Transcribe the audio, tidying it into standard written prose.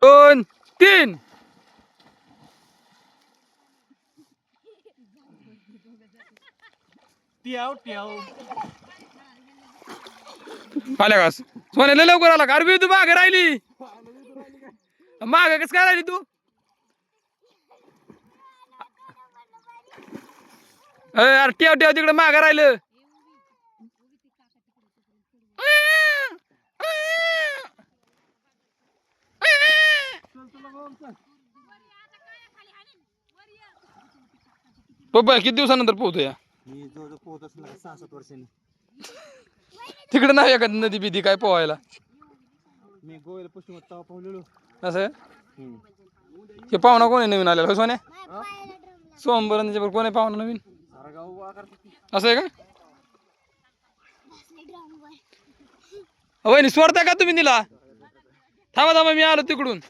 2 3 आल्या का सोन्याला लवकर आला का? तू मागे राहिली मागे कस काय राहिली तू? अरे ठेव ठेव तिकडे मागे राहिलं. पप्पा किती दिवसानंतर पोहतो या? मी जवळ पोहत असला 6-7 वर्षांनी. तिकडे नाही एखादी नदी बिदी काय पोहायला? मी गोव्याला पश्चिम तवा पोहलेलो. असं हे पाहुणा कोण आहे नवीन आलेला सोन्या? सोमबरांच्या कोण आहे पाहुणा नवीन? असं आहे का? वहिनी सोडता का तुम्ही तिला? थांबा थांबा मी आलो तिकडून.